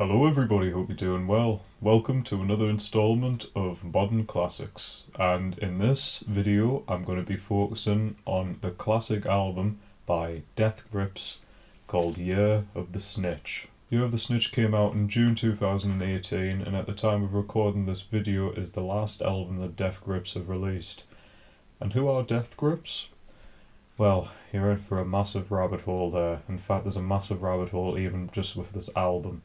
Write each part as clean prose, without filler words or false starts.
Hello everybody, hope you're doing well. Welcome to another installment of Modern Classics, and in this video I'm going to be focusing on the classic album by Death Grips called Year of the Snitch. Year of the Snitch came out in June 2018, and at the time of recording this video is the last album that Death Grips have released. And who are Death Grips? Well, you're in for a massive rabbit hole there. In fact, there's a massive rabbit hole even just with this album,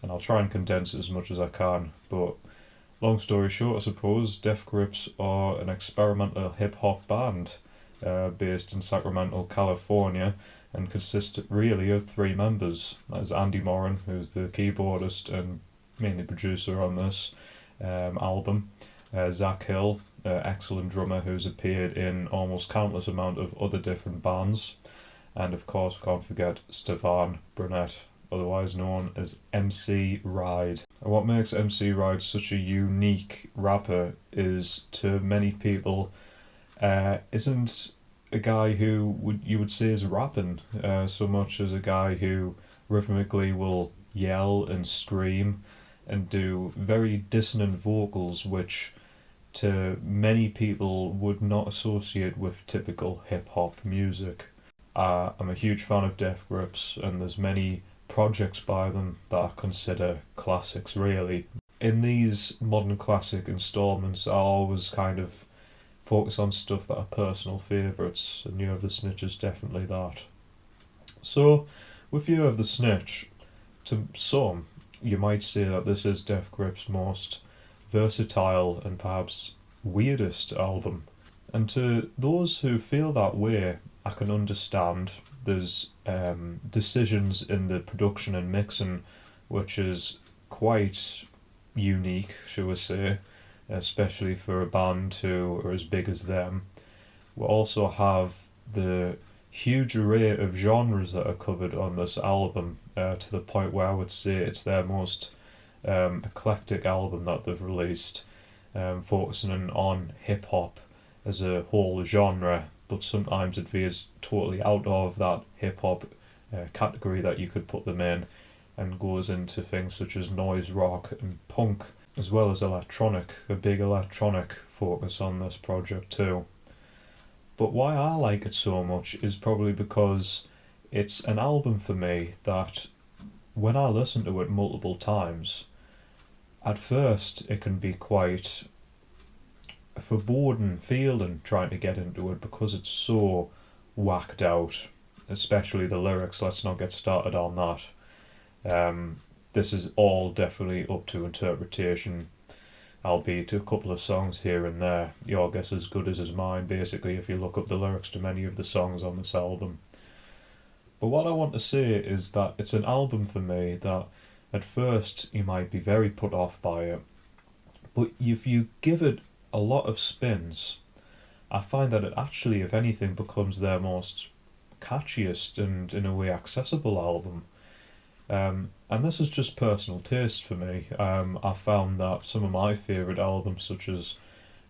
and I'll try and condense it as much as I can. But long story short, I suppose, Death Grips are an experimental hip hop band based in Sacramento, California, and consist really of three members. That is Andy Moran, who's the keyboardist and mainly producer on this album. Zach Hill, excellent drummer who's appeared in almost countless amount of other different bands, and of course, we can't forget Stefan Burnett, otherwise known as MC Ride. And what makes MC Ride such a unique rapper is, to many people, isn't a guy who you would say is rapping so much as a guy who rhythmically will yell and scream and do very dissonant vocals, which to many people would not associate with typical hip hop music. I'm a huge fan of Death Grips, and there's many projects by them that I consider classics, really. In these modern classic installments, I always kind of focus on stuff that are personal favourites, and Year of the Snitch is definitely that. So, with Year of the Snitch, to some, you might say that this is Death Grips' most versatile and perhaps weirdest album. And to those who feel that way, I can understand. There's decisions in the production and mixing which is quite unique, shall we say, especially for a band who are as big as them. We also have the huge array of genres that are covered on this album, to the point where I would say it's their most eclectic album that they've released, focusing on hip hop as a whole genre, but sometimes it veers totally out of that hip hop category that you could put them in, and goes into things such as noise rock and punk, as well as electronic, a big electronic focus on this project too. But why I like it so much is probably because it's an album for me that, when I listen to it multiple times, at first it can be quite a foreboding feeling trying to get into it because it's so whacked out, especially the lyrics. Let's not get started on that. This is all definitely up to interpretation, albeit a couple of songs here and there. Your guess is as good as mine, basically, if you look up the lyrics to many of the songs on this album. But what I want to say is that it's an album for me that at first you might be very put off by it, but if you give it a lot of spins, I find that it actually, if anything, becomes their most catchiest and, in a way, accessible album. And this is just personal taste for me. I found that some of my favourite albums, such as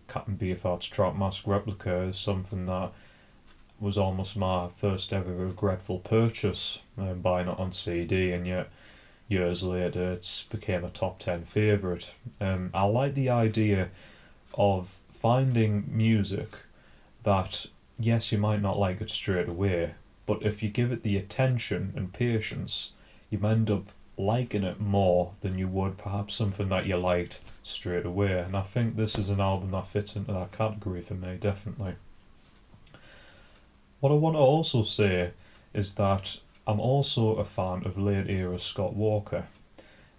Captain Beefheart's Trap Mask Replica, is something that was almost my first ever regretful purchase, buying it on CD, and yet years later it's became a top 10 favourite. I like the idea of finding music that, yes, you might not like it straight away, but if you give it the attention and patience, you end up liking it more than you would perhaps something that you liked straight away. And I think this is an album that fits into that category for me, definitely. What I want to also say is that I'm also a fan of late era Scott Walker,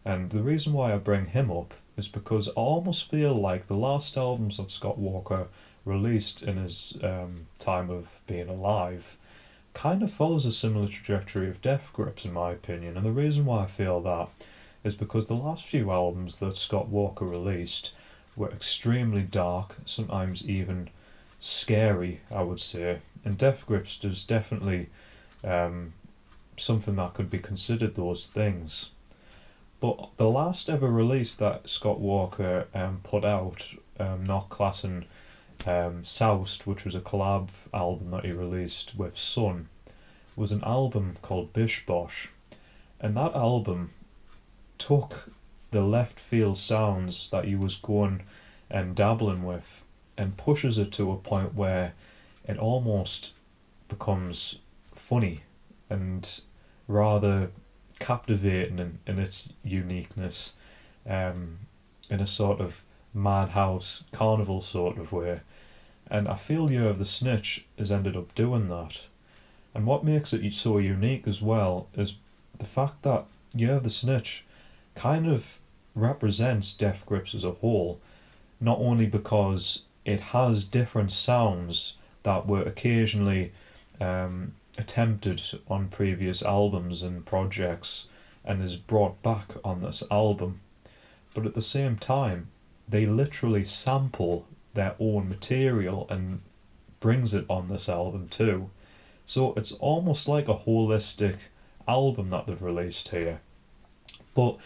and the reason why I bring him up is because I almost feel like the last albums that Scott Walker released in his time of being alive kind of follows a similar trajectory of Death Grips, in my opinion. And the reason why I feel that is because the last few albums that Scott Walker released were extremely dark, sometimes even scary, I would say. And Death Grips is definitely something that could be considered those things. But the last ever release that Scott Walker put out, not classing Soused, which was a collab album that he released with Sun, was an album called Bish Bosh. And that album took the left field sounds that he was going and dabbling with and pushes it to a point where it almost becomes funny and rather captivating in its uniqueness, um, in a sort of madhouse carnival sort of way. And I feel Year of the Snitch has ended up doing that. And what makes it so unique as well is the fact that Year of the Snitch kind of represents Death Grips as a whole, not only because it has different sounds that were occasionally attempted on previous albums and projects and is brought back on this album, but at the same time, they literally sample their own material and brings it on this album too. So it's almost like a holistic album that they've released here. But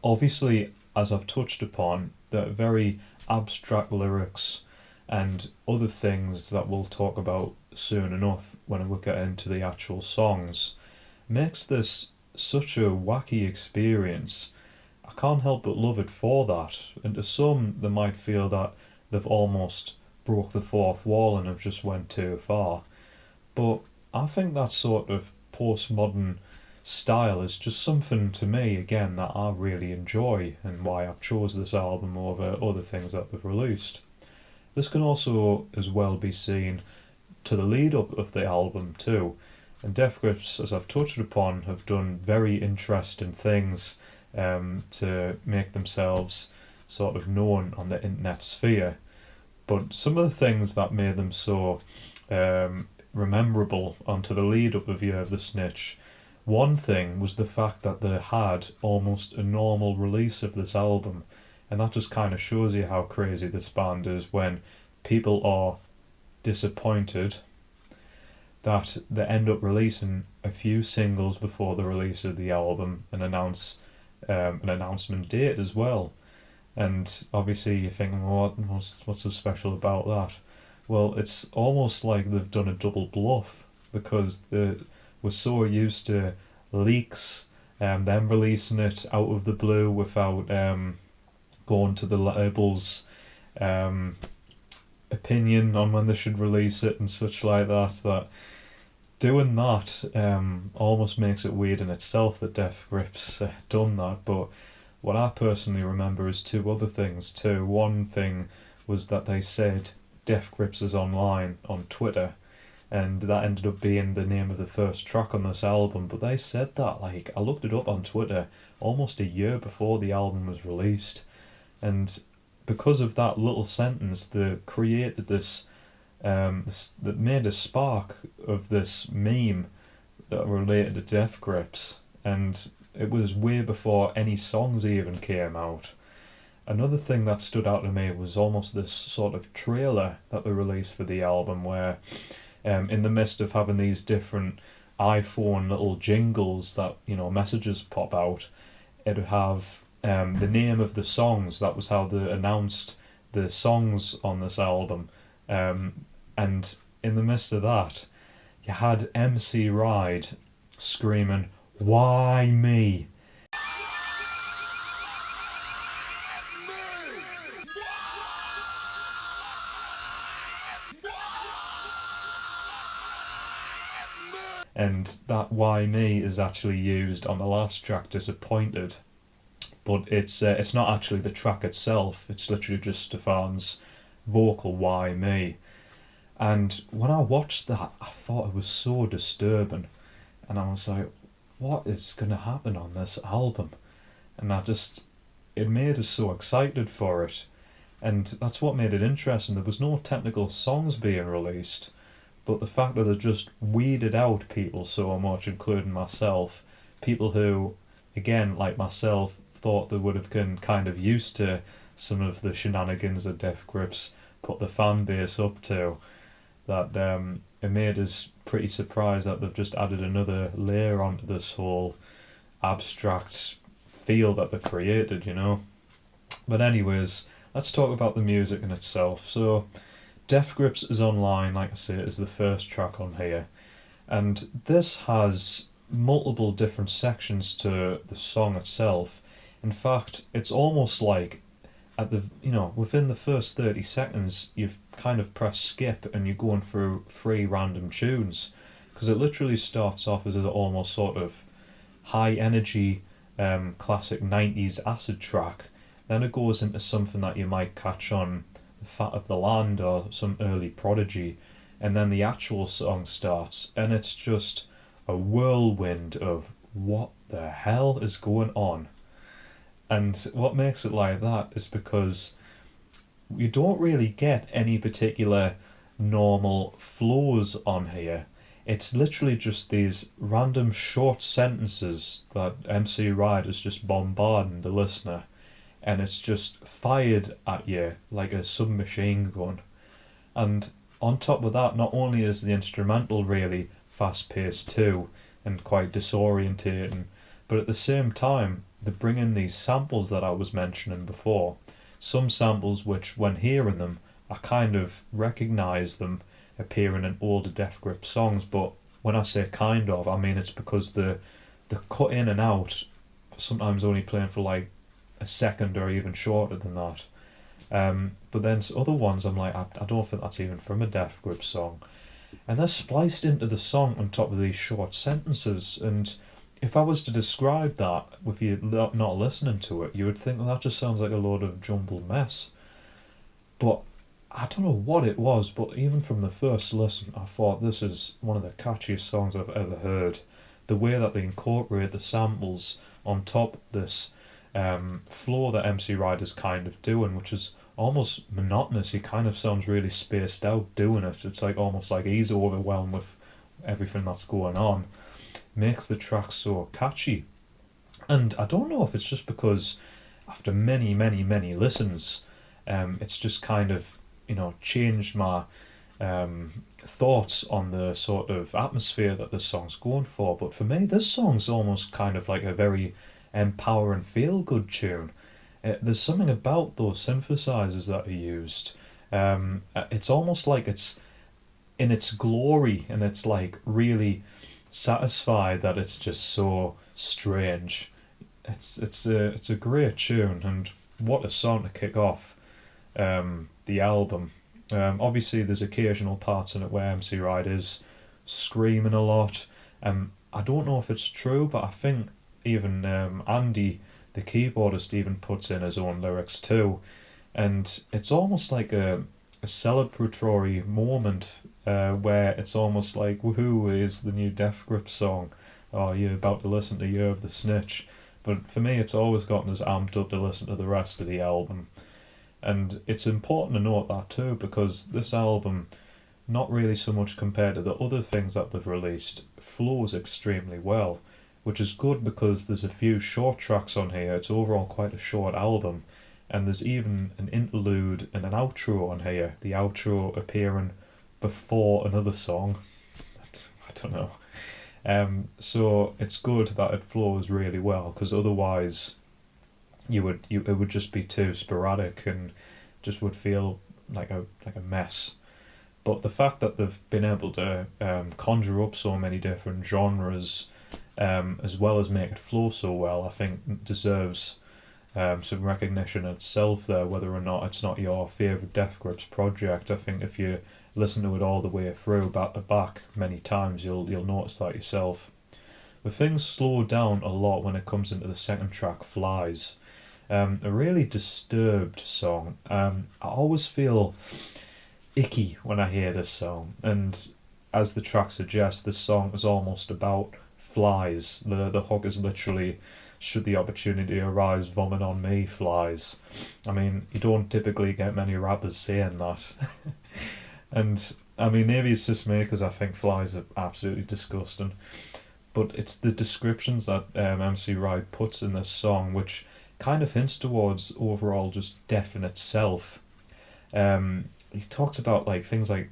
obviously, as I've touched upon, the very abstract lyrics and other things that we'll talk about soon enough when we get into the actual songs makes this such a wacky experience. I can't help but love it for that. And to some, they might feel that they've almost broke the fourth wall and have just went too far. But I think that sort of postmodern style is just something to me again that I really enjoy and why I've chose this album over other things that they've released. This can also as well be seen to the lead up of the album too. And Death Grips, as I've touched upon, have done very interesting things to make themselves sort of known on the internet sphere. But some of the things that made them so rememberable onto the lead up of Year of the Snitch, one thing was the fact that they had almost a normal release of this album, and that just kind of shows you how crazy this band is when people are disappointed that they end up releasing a few singles before the release of the album and announce an announcement date as well. And obviously you're thinking, well, what's so special about that? Well, it's almost like they've done a double bluff because they were so used to leaks and them releasing it out of the blue without going to the label's opinion on when they should release it and such like that, that doing that almost makes it weird in itself that Death Grips done that. But what I personally remember is two other things too. One thing was that they said Death Grips is online on Twitter, and that ended up being the name of the first track on this album. But they said that, like, I looked it up on Twitter almost a year before the album was released, and because of that little sentence, they created this, that made a spark of this meme that related to Death Grips, and it was way before any songs even came out. Another thing that stood out to me was almost this sort of trailer that they released for the album where in the midst of having these different iPhone little jingles that, you know, messages pop out, it would have the name of the songs. That was how they announced the songs on this album. And in the midst of that, you had MC Ride screaming, "Why me?" And that "Why me" is actually used on the last track, Disappointed. But it's not actually the track itself, it's literally just Stefan's vocal "Why me?" And when I watched that, I thought it was so disturbing. And I was like, what is going to happen on this album? And it made us so excited for it. And that's what made it interesting. There was no technical songs being released, but the fact that they just weeded out people so much, including myself, people who, again, like myself, thought they would have been kind of used to some of the shenanigans that Death Grips put the fan base up to, that it made us pretty surprised that they've just added another layer onto this whole abstract feel that they created, you know. But anyways, let's talk about the music in itself. So, Death Grips is online, like I say, is the first track on here, and this has multiple different sections to the song itself. In fact, it's almost like at the within the first 30 seconds you've kind of pressed skip and you're going through three random tunes, because it literally starts off as an almost sort of high energy classic 90s acid track. Then it goes into something that you might catch on The Fat of the Land or some early Prodigy, and then the actual song starts and it's just a whirlwind of what the hell is going on. And what makes it like that is because you don't really get any particular normal flows on here. It's literally just these random short sentences that MC Ride is just bombarding the listener, and it's just fired at you like a submachine gun. And on top of that, not only is the instrumental really fast paced too and quite disorientating, but at the same time, they bring in these samples that I was mentioning before. Some samples which, when hearing them, I kind of recognise them appearing in older Death Grip songs, but when I say kind of, I mean it's because they're cut in and out, sometimes only playing for like a second or even shorter than that. But then other ones I'm like, I don't think that's even from a Death Grip song. And they're spliced into the song on top of these short sentences, and if I was to describe that with you not listening to it, you would think, well, that just sounds like a load of jumbled mess. But I don't know what it was, but even from the first listen, I thought this is one of the catchiest songs I've ever heard. The way that they incorporate the samples on top of this floor that MC Rider's kind of doing, which is almost monotonous. He kind of sounds really spaced out doing it. It's like almost like he's overwhelmed with everything that's going on. Makes the track so catchy. And I don't know if it's just because after many, many, many listens, it's just kind of, changed my thoughts on the sort of atmosphere that this song's going for. But for me, this song's almost kind of like a very empowering, feel-good tune. There's something about those synthesizers that are used. It's almost like it's in its glory, and it's like really satisfied that it's just so strange. It's a great tune, and what a song to kick off the album. Obviously, there's occasional parts in it where MC Ride is screaming a lot. I don't know if it's true, but I think even Andy, the keyboardist, even puts in his own lyrics too, and it's almost like a celebratory moment where it's almost like, woohoo, is the new Death Grip song, or you're about to listen to Year of the Snitch. But for me, it's always gotten us amped up to listen to the rest of the album. And it's important to note that too, because this album, not really so much compared to the other things that they've released, flows extremely well, which is good because there's a few short tracks on here. It's overall quite a short album, and there's even an interlude and an outro on here, the outro appearing before another song. I don't know. So it's good that it flows really well, because otherwise it would just be too sporadic and just would feel like a mess. But the fact that they've been able to conjure up so many different genres, as well as make it flow so well, I think deserves some recognition itself there, whether or not it's not your favourite Death Grips project. I think if you listen to it all the way through, back to back, many times, you'll notice that yourself. But things slow down a lot when it comes into the second track, Flies. A really disturbed song. I always feel icky when I hear this song, and as the track suggests, this song is almost about flies. The hook is literally, should the opportunity arise, vomit on me, flies. I mean, you don't typically get many rappers saying that. And I mean, maybe it's just me because I think flies are absolutely disgusting, but it's the descriptions that MC Ride puts in this song which kind of hints towards overall just death in itself. He talks about like things like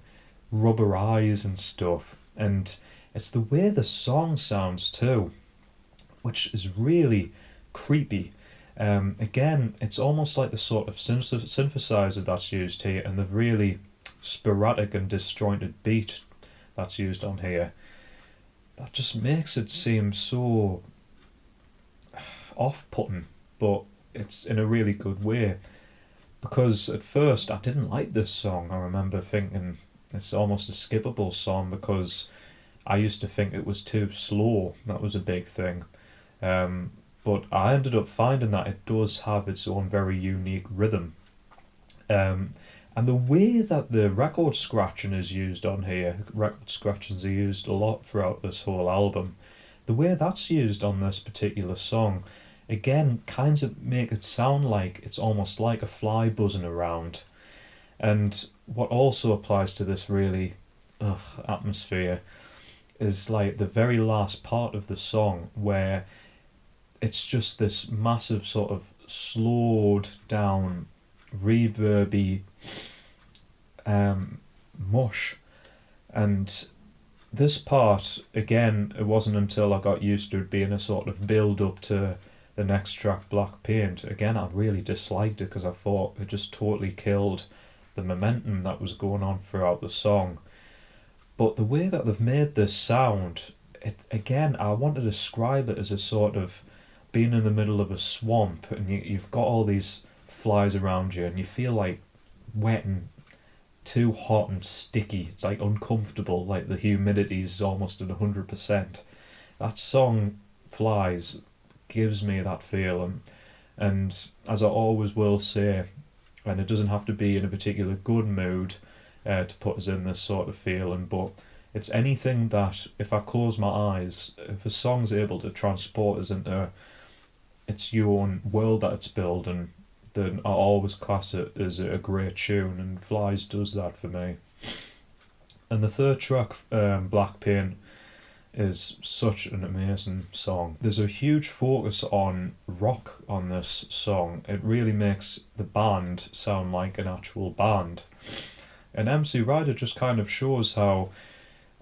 rubber eyes and stuff, and it's the way the song sounds too, which is really creepy. Again, it's almost like the sort of synthesizer that's used here, and the really sporadic and disjointed beat that's used on here. that just makes it seem so off-putting, but it's in a really good way. Because at first I didn't like this song. I remember thinking it's almost a skippable song because I used to think it was too slow. That was a big thing. But I ended up finding that it does have its own very unique rhythm. Um, and the way that the record scratching is used on here, record scratchings are used a lot throughout this whole album. The way that's used on this particular song, again, kind of make it sound like it's almost like a fly buzzing around. And what also applies to this really atmosphere is like the very last part of the song where it's just this massive sort of slowed down, reverby mush. And this part, again, it wasn't until I got used to it being a sort of build up to the next track, Black Paint. Again, I really disliked it because I thought it just totally killed the momentum that was going on throughout the song. But the way that they've made this sound, it again, I want to describe it as a sort of being in the middle of a swamp and you've got all these flies around you and you feel like wet and too hot and sticky. It's like uncomfortable, like the humidity is almost at 100%. That song, Flies, gives me that feeling. And as I always will say, and it doesn't have to be in a particular good mood to put us in this sort of feeling, but it's anything that if I close my eyes, if a song's able to transport us into its own world that it's building, then I always class it as a great tune, and Flies does that for me. And the third track, Black Pain, is such an amazing song. There's a huge focus on rock on this song. It really makes the band sound like an actual band. And MC Ryder just kind of shows how,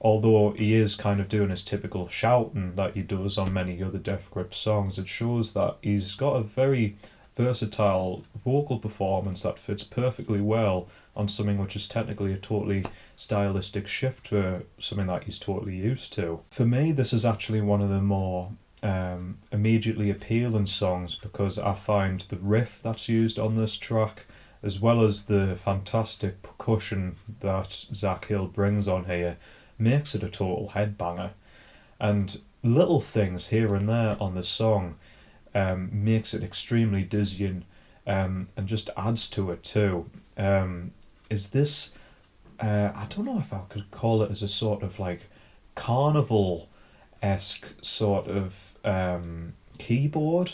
although he is kind of doing his typical shouting that he does on many other Death Grip songs, it shows that he's got a very versatile vocal performance that fits perfectly well on something which is technically a totally stylistic shift for something that he's totally used to. For me, this is actually one of the more immediately appealing songs because I find the riff that's used on this track, as well as the fantastic percussion that Zach Hill brings on here, makes it a total headbanger. And little things here and there on the song makes it extremely dizzying and just adds to it too. Is this, I don't know if I could call it as a sort of like carnival-esque sort of keyboard,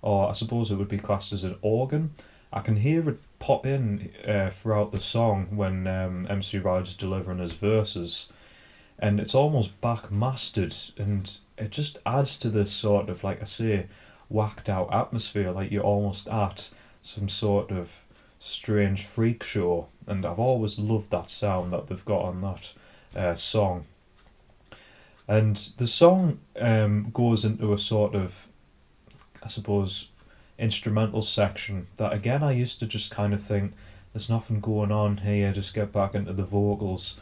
or I suppose it would be classed as an organ. I can hear it pop in throughout the song when MC Ryder's delivering his verses, and it's almost back-mastered, and it just adds to this sort of, like I say, whacked out atmosphere, like you're almost at some sort of strange freak show. And I've always loved that sound that they've got on that song. And the song goes into a sort of, I suppose, instrumental section that again I used to just kind of think there's nothing going on here, just get back into the vocals.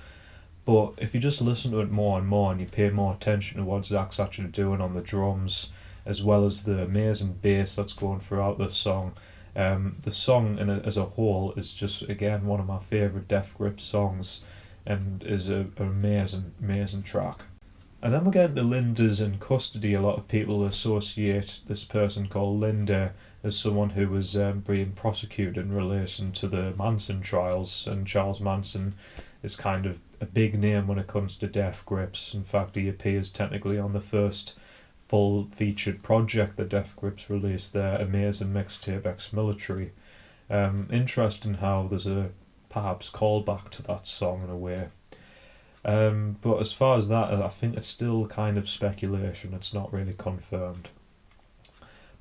But if you just listen to it more and more and you pay more attention to what Zach's actually doing on the drums, as well as the amazing bass that's going throughout this song, the song as a whole is just again one of my favourite Death Grip songs and is an amazing track. And then we get into Linda's in custody. A lot of people associate this person called Linda as someone who was being prosecuted in relation to the Manson trials, and Charles Manson is kind of a big name when it comes to Death Grips. In fact, he appears technically on the first full featured project that Death Grips released, their amazing mixtape Ex-Military. Interesting how there's a perhaps callback to that song in a way. But as far as that, I think it's still kind of speculation, it's not really confirmed.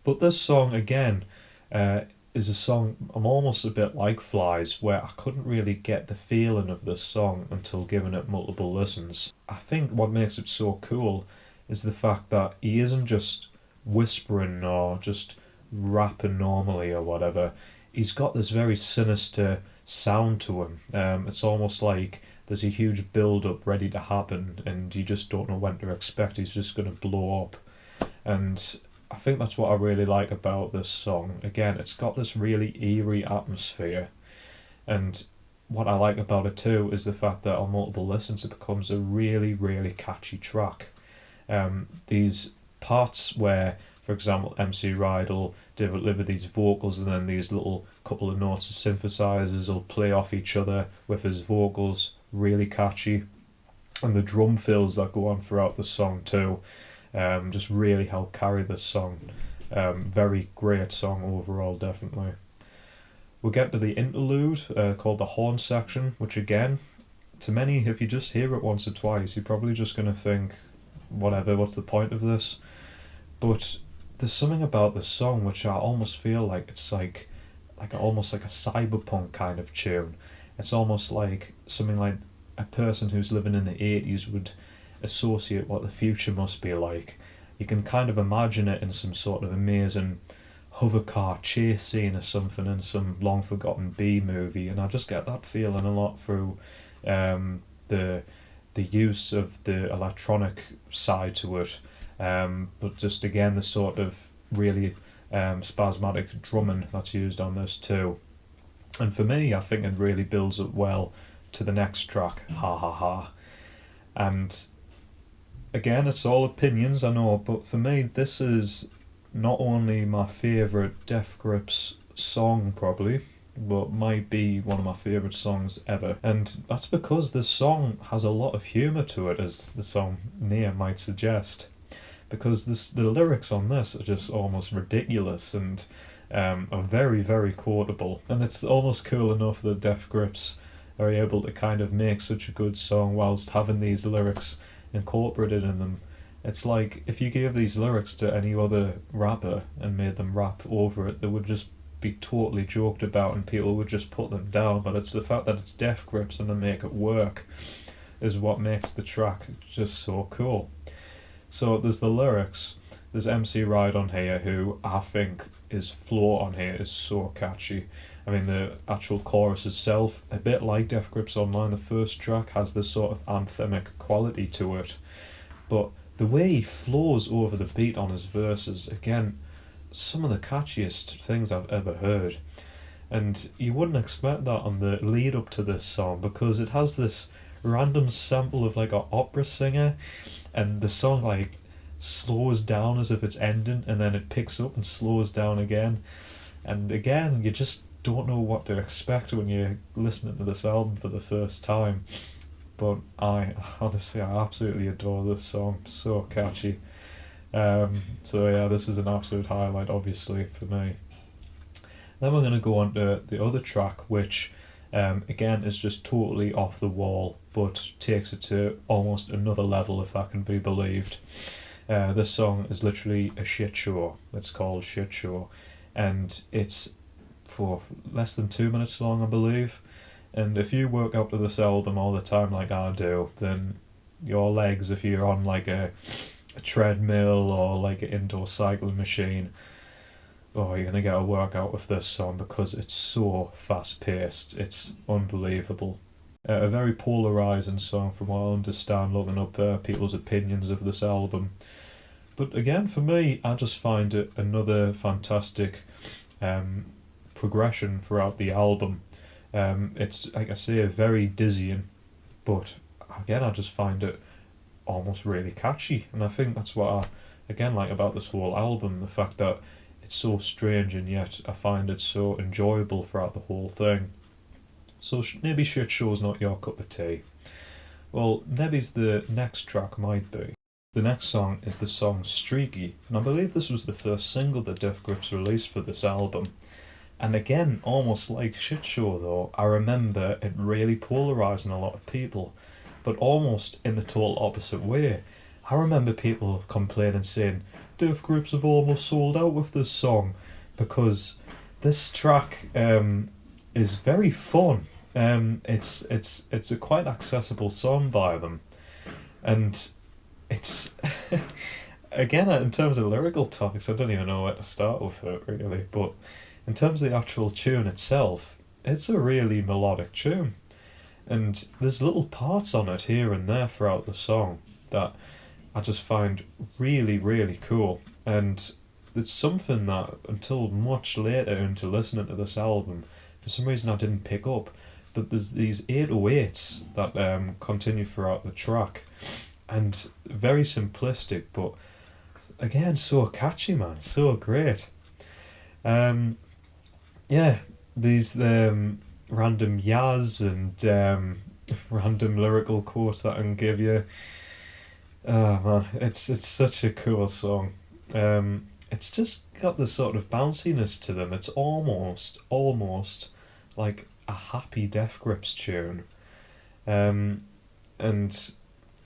But this song, again, is a song I'm almost a bit like Flies, where I couldn't really get the feeling of this song until giving it multiple listens. I think what makes it so cool is the fact that he isn't just whispering or just rapping normally or whatever. He's got this very sinister sound to him. It's almost like there's a huge build up ready to happen, and you just don't know when to expect he's just going to blow up. And I think that's what I really like about this song. Again, it's got this really eerie atmosphere, and what I like about it too is the fact that on multiple listens it becomes a really, really catchy track. These parts where, for example, MC Ride will deliver these vocals, and then these little couple of notes of synthesizers will play off each other with his vocals, really catchy. And the drum fills that go on throughout the song too, just really help carry this song. Very great song overall, definitely. We'll get to the interlude called the horn section, which again, to many, if you just hear it once or twice, you're probably just going to think, whatever, what's the point of this? But there's something about this song which I almost feel like it's almost like a cyberpunk kind of tune. It's almost like something like a person who's living in the 80s would associate what the future must be like. You can kind of imagine it in some sort of amazing hover car chase scene or something in some long forgotten B movie, and I just get that feeling a lot through the use of the electronic side to it, but just again the sort of really spasmodic drumming that's used on this too. And for me, I think it really builds up well to the next track, Ha Ha Ha. And again, it's all opinions, I know, but for me, this is not only my favourite Death Grips song, probably, but might be one of my favourite songs ever. And that's because this song has a lot of humour to it, as the song name might suggest. Because the lyrics on this are just almost ridiculous and are very, very quotable. And it's almost cool enough that Death Grips are able to kind of make such a good song whilst having these lyrics incorporated in them. It's like if you gave these lyrics to any other rapper and made them rap over it, they would just be totally joked about and people would just put them down. But it's the fact that it's Death Grips and they make it work is what makes the track just so cool. So there's the lyrics, there's MC Ride on here, who I think his flow on here is so catchy. I mean, the actual chorus itself, a bit like Death Grips Online, the first track has this sort of anthemic quality to it, but the way he flows over the beat on his verses, again, some of the catchiest things I've ever heard. And you wouldn't expect that on the lead up to this song, because it has this random sample of like an opera singer, and the song like slows down as if it's ending, and then it picks up and slows down again. And again, you just don't know what to expect when you're listening to this album for the first time. But I absolutely adore this song. So catchy. So yeah, this is an absolute highlight, obviously, for me. Then we're going to go on to the other track, which again is just totally off the wall, but takes it to almost another level, if that can be believed. This song is literally a shit show. It's called Shit Show, and it's for less than 2 minutes long, I believe. And if you work up to this album all the time like I do, then your legs, if you're on like a treadmill or like an indoor cycling machine, oh, you're going to get a workout with this song because it's so fast paced. It's unbelievable. A very polarising song from what I understand, looking up people's opinions of this album. But again, for me, I just find it another fantastic progression throughout the album. It's, like I say, very dizzying, but again, I just find it almost really catchy. And I think that's what I, again, like about this whole album, the fact that it's so strange and yet I find it so enjoyable throughout the whole thing. So maybe Shit Show's not your cup of tea. Well, maybe's the next track might be. The next song is the song Streaky, and I believe this was the first single that Death Grips released for this album. And again, almost like Shit Show though, I remember it really polarising a lot of people, but almost in the total opposite way. I remember people complaining, saying, Death Grips have almost sold out with this song, because this track is very fun. It's a quite accessible song by them, and it's again, in terms of lyrical topics, I don't even know where to start with it really, but in terms of the actual tune itself, it's a really melodic tune. And there's little parts on it here and there throughout the song that I just find really, really cool. And it's something that until much later into listening to this album, for some reason I didn't pick up. But there's these 808s that continue throughout the track, and very simplistic, but again so catchy, man, so great. Um, yeah, these random yas and random lyrical quotes that I can give you. Oh man, it's such a cool song. It's just got this sort of bounciness to them. It's almost like a happy Death Grips tune. Um, and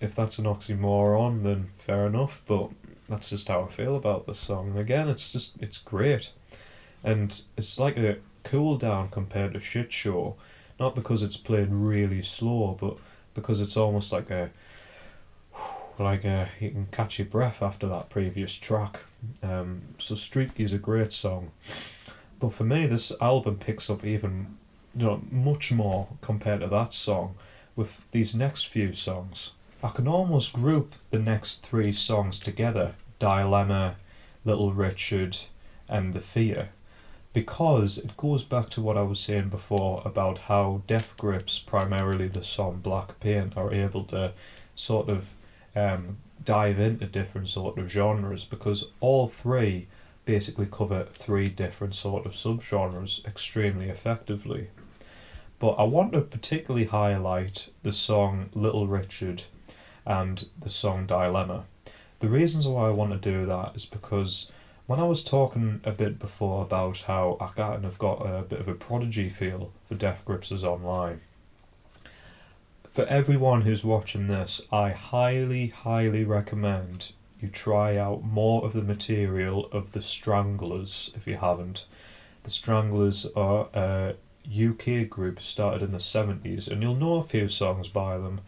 if that's an oxymoron, then fair enough. But that's just how I feel about the song. Again, it's great, and it's like a cool down compared to Shit Show, not because it's played really slow, but because it's almost like you can catch your breath after that previous track. So Streaky is a great song, but for me, this album picks up even, much more compared to that song, with these next few songs. I can almost group the next three songs together: Dilemma, Little Richard, and The Fear, because it goes back to what I was saying before about how Death Grips, primarily the song Black Paint, are able to sort of dive into different sort of genres, because all three basically cover three different sort of subgenres extremely effectively. But I want to particularly highlight the song Little Richard and the song Dilemma. The reasons why I want to do that is because when I was talking a bit before about how I kind of got a bit of a prodigy feel for Death Grips as online, for everyone who's watching this, I highly, highly recommend you try out more of the material of the Stranglers if you haven't. The Stranglers are a UK group started in the 70s, and you'll know a few songs by them,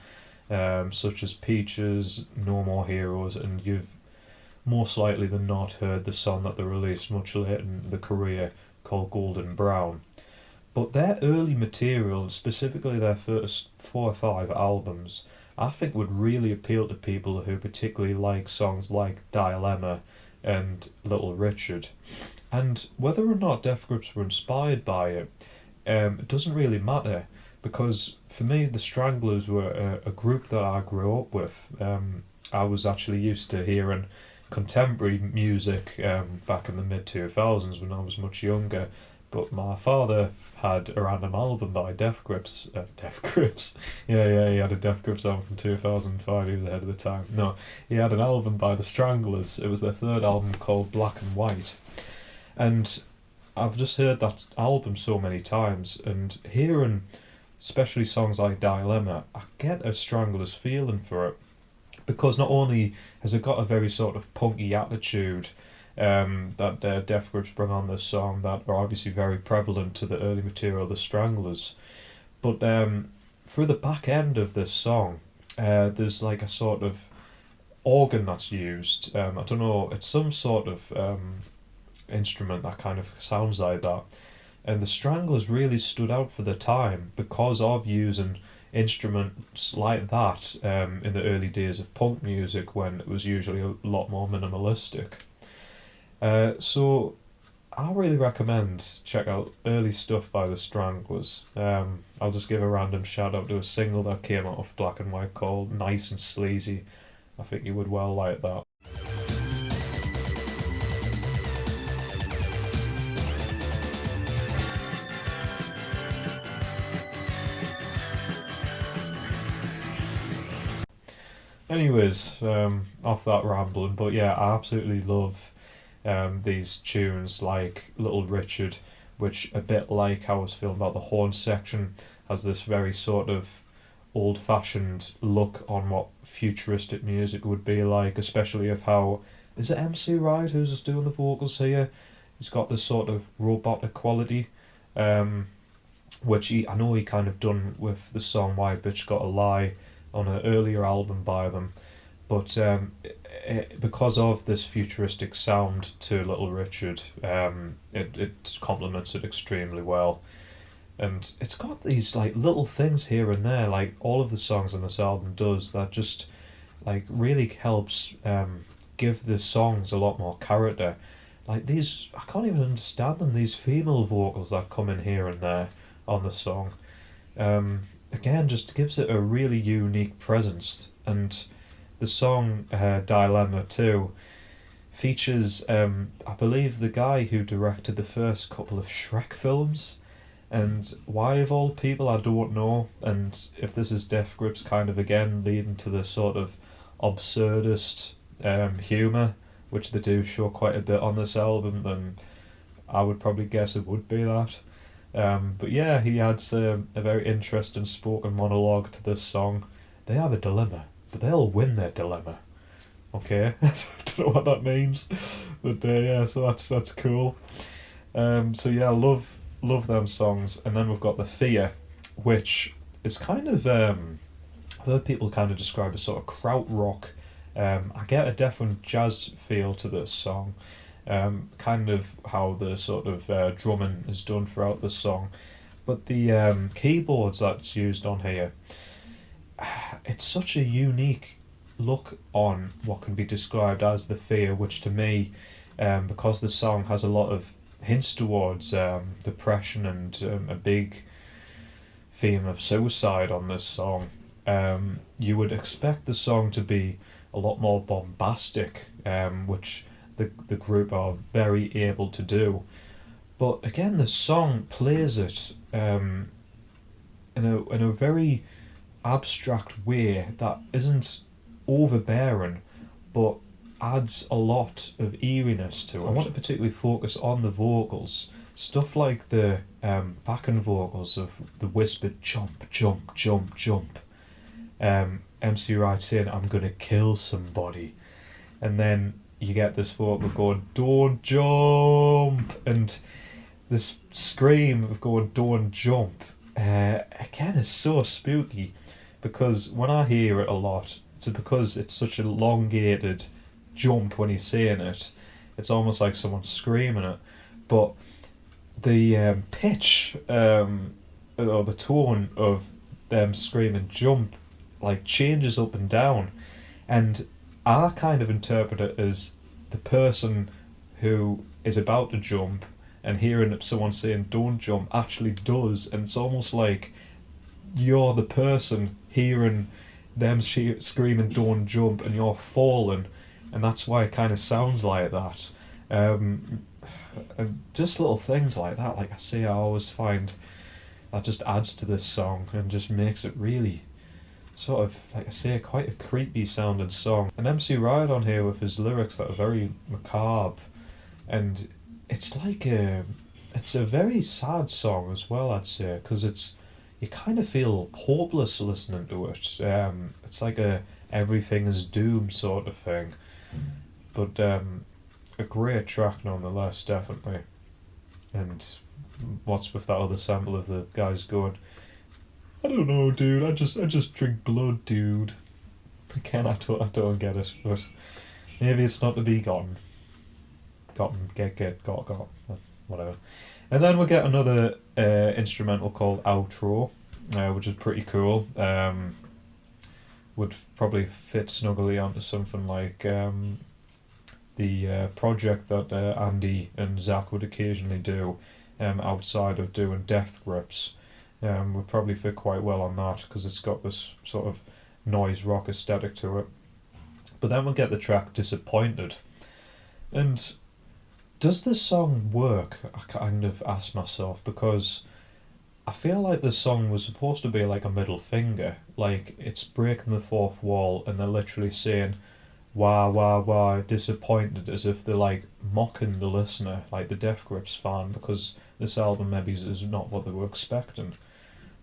such as Peaches, No More Heroes, and you've most likely than not heard the song that they released much later in the career called Golden Brown. But their early material, specifically their first 4 or 5 albums, I think would really appeal to people who particularly like songs like Dilemma and Little Richard. And whether or not Death Grips were inspired by it doesn't really matter, because for me the Stranglers were a group that I grew up with. I was actually used to hearing contemporary music back in the mid 2000s when I was much younger, but my father had a random album by Death Grips. Death Grips? Yeah, he had a Death Grips album from 2005, he was ahead of the time. No, he had an album by the Stranglers. It was their third album called Black and White. And I've just heard that album so many times, and hearing especially songs like Dilemma, I get a Stranglers feeling for it, because not only has it got a very sort of punky attitude that Death Grips bring on this song that are obviously very prevalent to the early material of the Stranglers, but through the back end of this song, there's like a sort of organ that's used. I don't know, it's some sort of instrument that kind of sounds like that. And the Stranglers really stood out for the time because of using instruments like that in the early days of punk music, when it was usually a lot more minimalistic. So I really recommend check out early stuff by the Stranglers. I'll just give a random shout out to a single that came out of Black and White called Nice and Sleazy. I think you would well like that. Anyways, off that rambling, but yeah, I absolutely love these tunes like Little Richard, which, a bit like how I was feeling about the horn section, has this very sort of old fashioned look on what futuristic music would be like, especially of how, is it MC Ride who's just doing the vocals here? He's got this sort of robotic quality, um, which I know he kind of done with the song Why Bitch Gotta Lie on an earlier album by them. But because of this futuristic sound to Little Richard, it complements it extremely well. And it's got these like little things here and there, like all of the songs on this album does, that just like really helps give the songs a lot more character. Like these, I can't even understand them. These female vocals that come in here and there on the song, again, just gives it a really unique presence. And the song Dilemma too features, I believe, the guy who directed the first couple of Shrek films. And why, of all people, I don't know. And if this is Death Grips kind of again leading to the sort of absurdist humour, which they do show quite a bit on this album, then I would probably guess it would be that. But yeah, he adds a very interesting spoken monologue to this song. They have a dilemma, but they'll win their dilemma. Okay, I don't know what that means, but yeah, so that's cool. So yeah, love them songs, and then we've got the Fear, which is kind of I've heard people kind of describe as sort of krautrock. I get a definite jazz feel to this song, kind of how the sort of drumming is done throughout the song, but the keyboards that's used on here, it's such a unique look on what can be described as the Fear, which to me, because the song has a lot of hints towards depression and a big theme of suicide on this song, you would expect the song to be a lot more bombastic, which the group are very able to do. But again, the song plays it in a very abstract way that isn't overbearing, but adds a lot of eeriness to it. I want to particularly focus on the vocals. Stuff like the backing vocals of the whispered jump, jump, jump, jump. MC Wright saying, "I'm gonna kill somebody," and then you get this vocal going, "Don't jump," and this scream of going, "Don't jump." Again, is so spooky, because when I hear it a lot, it's because it's such an elongated jump when he's saying it. It's almost like someone screaming it, but the pitch or the tone of them screaming jump like changes up and down, and I kind of interpret it as the person who is about to jump and hearing someone saying don't jump actually does, and it's almost like you're the person hearing them screaming don't jump and you're falling, and that's why it kind of sounds like that. And just little things like that, like I say, I always find that just adds to this song and just makes it really sort of, like I say, quite a creepy sounding song. And MC Riot on here with his lyrics that are very macabre, and it's like it's a very sad song as well, I'd say, because you kind of feel hopeless listening to it. It's like a everything is doomed sort of thing, but a great track nonetheless, definitely. And what's with that other sample of the guys going, "I don't know, dude. I just drink blood, dude." Again, I don't get it, but maybe it's not to be gotten. Got, whatever. And then we get another instrumental called Outro, which is pretty cool. Would probably fit snugly onto something like the project that Andy and Zach would occasionally do outside of doing Death Grips. Would probably fit quite well on that, because it's got this sort of noise rock aesthetic to it. But then we'll get the track Disappointed. And does this song work? I kind of ask myself, because I feel like this song was supposed to be like a middle finger. Like, it's breaking the fourth wall and they're literally saying, "Wah, wah, wah, disappointed," as if they're like mocking the listener, like the Death Grips fan, because this album maybe is not what they were expecting.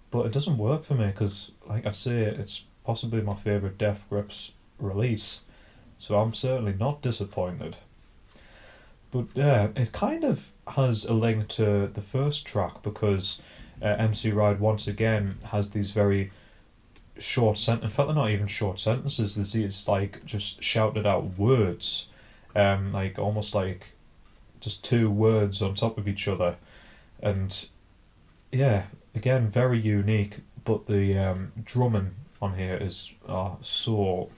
But it doesn't work for me, because, like I say, it's possibly my favourite Death Grips release. So I'm certainly not disappointed. But yeah, it kind of has a link to the first track, because MC Ride once again has these very short sentences. In fact, they're not even short sentences. It's like just shouted out words, like almost like just two words on top of each other, and yeah, again, very unique, but the drumming on here is so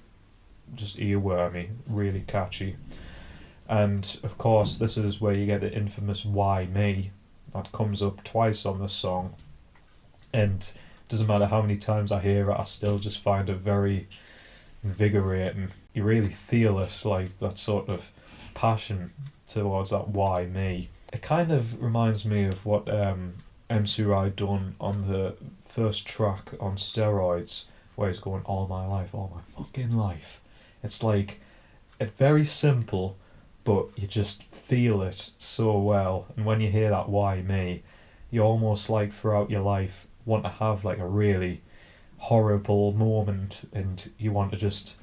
just earwormy, really catchy. And of course, this is where you get the infamous "Why Me" that comes up twice on this song, and it doesn't matter how many times I hear it, I still just find it very invigorating. You really feel it, like that sort of passion towards that "Why Me." It kind of reminds me of what MC Rai done on the first track on Steroids, where he's going all my life, all my fucking life. It's like it's very simple, but you just feel it so well. And when you hear that "Why Me," you almost like throughout your life want to have like a really horrible moment, and you want to just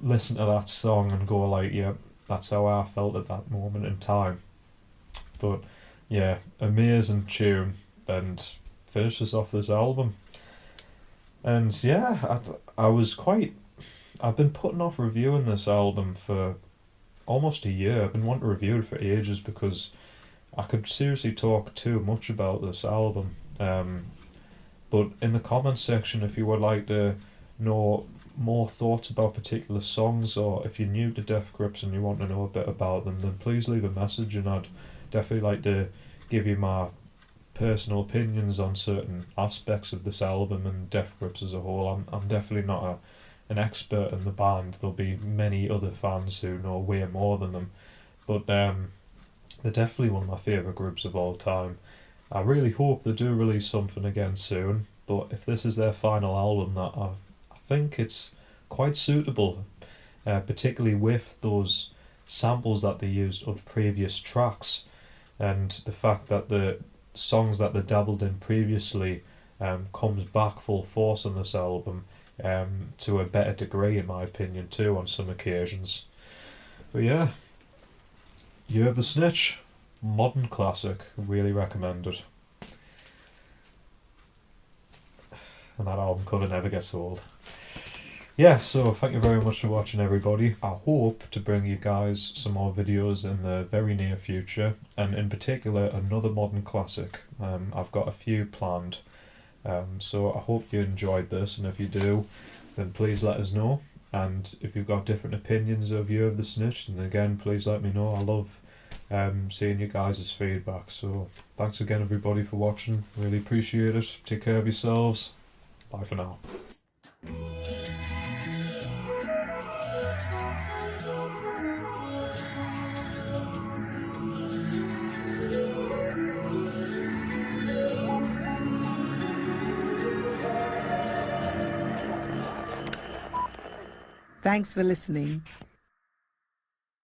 listen to that song and go like, yeah, that's how I felt at that moment in time. But yeah, amazing tune, and finishes off this album. And yeah, I was quite. I've been putting off reviewing this album for almost a year. I've been wanting to review it for ages because I could seriously talk too much about this album. But in the comments section, if you would like to know more thoughts about particular songs, or if you're new to Death Grips and you want to know a bit about them, then please leave a message, and I'd definitely like to give you my personal opinions on certain aspects of this album and Death Grips as a whole. I'm definitely not an expert in the band. There'll be many other fans who know way more than them, but they're definitely one of my favourite groups of all time. I really hope they do release something again soon, but if this is their final album, that I think it's quite suitable, particularly with those samples that they used of previous tracks, and the fact that the songs that they dabbled in previously comes back full force on this album, to a better degree in my opinion too on some occasions. But yeah, you have the Snitch, modern classic, really recommend it. And that album cover never gets old. Yeah, so thank you very much for watching, everybody. I hope to bring you guys some more videos in the very near future, and in particular another modern classic. I've got a few planned, so I hope you enjoyed this, and if you do, then please let us know. And if you've got different opinions of You of the Snitch, then again, please let me know. I love seeing you guys' feedback. So thanks again, everybody, for watching. Really appreciate it. Take care of yourselves. Bye for now. Thanks for listening.